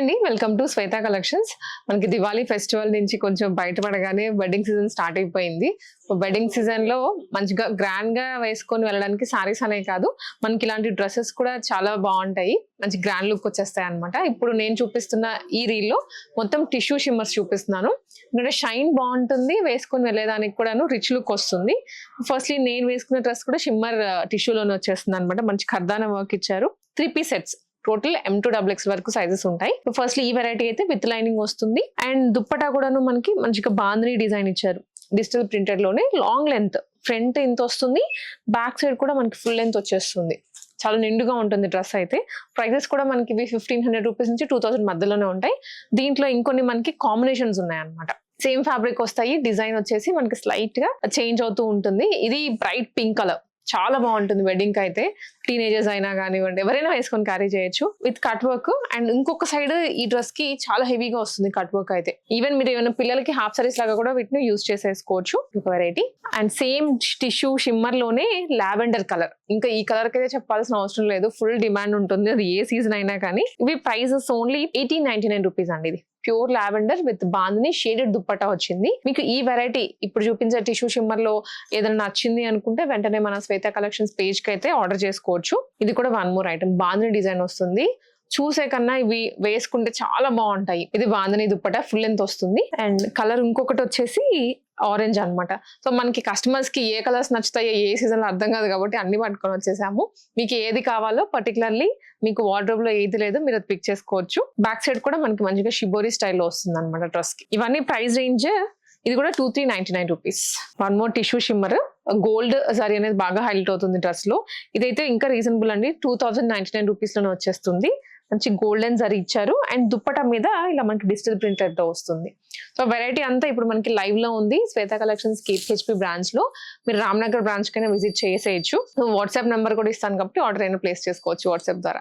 అండి, welcome to Shweta collections. మనకి Diwali festival నుంచి కొంచెం బయటపడగానే వెడ్డింగ్ సీజన్ స్టార్ట్ అయిపోయింది. వెడ్డింగ్ సీజన్ లో మంచిగా గ్రాండ్ గా వేసుకొని వెళ్ళడానికి సారీస్ అనే కాదు, మనకి ఇలాంటి డ్రెస్సెస్ కూడా చాలా బాగుంటాయి. మంచి గ్రాండ్ లుక్ వచ్చేస్తాయి అనమాట. ఇప్పుడు నేను చూపిస్తున్న ఈ రీల్ లో మొత్తం టిష్యూ షిమ్మర్స్ చూపిస్తున్నాను. ఎందుకంటే షైన్ బాగుంటుంది, వేసుకొని వెళ్ళేదానికి కూడాను రిచ్ లుక్ వస్తుంది. ఫస్ట్లీ నేను వేసుకున్న డ్రెస్ కూడా షిమ్మర్ టిష్యూలోనే వచ్చేస్తుంది అనమాట. మంచి ఖర్దానా వర్క్ ఇచ్చారు. 3 పీస్ సెట్స్, టోటల్ M2XX వరకు సైజెస్ ఉంటాయి. ఫస్ట్లీ ఈ వెరైటీ అయితే విత్ లైనింగ్ వస్తుంది. అండ్ దుప్పటా కూడాను మనకి మంచిగా బాంద్రీ డిజైన్ ఇచ్చారు. డిజిటల్ ప్రింటెడ్ లోనే లాంగ్ లెంత్, ఫ్రంట్ ఇంత వస్తుంది, బ్యాక్ సైడ్ కూడా మనకి ఫుల్ లెంత్ వచ్చేస్తుంది. చాలా నిండుగా ఉంటుంది డ్రెస్ అయితే. ప్రైజెస్ కూడా మనకి 1500 రూపీస్ నుంచి 2000 మధ్యలోనే ఉంటాయి. దీంట్లో ఇంకొన్ని మనకి కాంబినేషన్స్ ఉన్నాయి అనమాట. సేమ్ ఫ్యాబ్రిక్ వస్తాయి, డిజైన్ వచ్చేసి మనకి స్లైట్ గా చేంజ్ అవుతూ ఉంటుంది. ఇది బ్రైట్ పింక్ కలర్, చాలా బాగుంటుంది వెడ్డింగ్ కి అయితే. టీనేజర్స్ అయినా కానివ్వండి, ఎవరైనా వేసుకొని క్యారీ చేయొచ్చు విత్ కట్ వర్క్. అండ్ ఇంకొక సైడ్ ఈ డ్రెస్ కి చాలా హెవీగా వస్తుంది కట్ వర్క్ అయితే. ఈవెన్ మీరు ఏమైనా పిల్లలకి హాఫ్ సారీస్ లాగా కూడా వీటిని యూజ్ చేసేసుకోవచ్చు. ఒక variety. And same tissue shimmer లోనే లావెండర్ కలర్, ఇంకా ఈ కలర్ కి అయితే చెప్పాల్సిన అవసరం లేదు, ఫుల్ డిమాండ్ ఉంటుంది, అది ఏ సీజన్ అయినా కానీ. ఇవి ప్రైజెస్ ఓన్లీ 1899 రూపీస్ అండి. ఇది pure lavender with bandhani shaded dupatta వచ్చింది. మీకు ఈ వెరైటీ ఇప్పుడు చూపించే టిష్యూ షిమ్మర్ లో ఏదైనా నచ్చింది అనుకుంటే వెంటనే మన శ్వేత కలెక్షన్స్ పేజ్ కి అయితే ఆర్డర్ చేసుకోవచ్చు. ఇది కూడా one more item, bandhani design వస్తుంది. చూసే కన్నా ఇవి వేసుకుంటే చాలా బాగుంటాయి. ఇది బాందిని దుప్పటా ఫుల్ లెంత్ వస్తుంది. అండ్ కలర్ ఇంకొకటి వచ్చేసి ఆరెంజ్ అన్నమాట. సో మనకి కస్టమర్స్ కి ఏ కలర్స్ నచ్చుతాయో ఏ సీజన్ లో అర్థం కాదు కాబట్టి అన్ని పట్టుకొని వచ్చేసాము. మీకు ఏది కావాలో పర్టికులర్లీ మీకు వార్డ్రోబ్ లో ఏది లేదో మీరు అది పిక్ చేసుకోవచ్చు. బ్యాక్ సైడ్ కూడా మనకి మంచిగా షిబోరి స్టైల్లో వస్తుంది అనమాట డ్రెస్ కి. ఇవన్నీ ప్రైస్ రేంజ్, ఇది కూడా 2399 rupees. One more tissue shimmer, gold sorry అనేది బాగా హైలైట్ అవుతుంది డ్రెస్ లో. ఇదైతే ఇంకా రీజనబుల్ అండి, 2099 రూపీస్ లోనే వచ్చేస్తుంది. మంచి గోల్డెన్ జరీ ఇచ్చారు. అండ్ దుప్పటా మీద ఇలా మనకి డిజిటల్ ప్రింటెడ్ తో వస్తుంది. సో వెరైటీ అంతా ఇప్పుడు మనకి లైవ్ లో ఉంది శ్వేత కలెక్షన్స్ KPHP బ్రాంచ్ లో. మీరు రామ్నగర్ బ్రాంచ్ కైనా విజిట్ చేసేయచ్చు. వాట్సాప్ నెంబర్ కూడా ఇస్తాను కాబట్టి ఆర్డర్ అయినా ప్లేస్ చేసుకోవచ్చు వాట్సాప్ ద్వారా.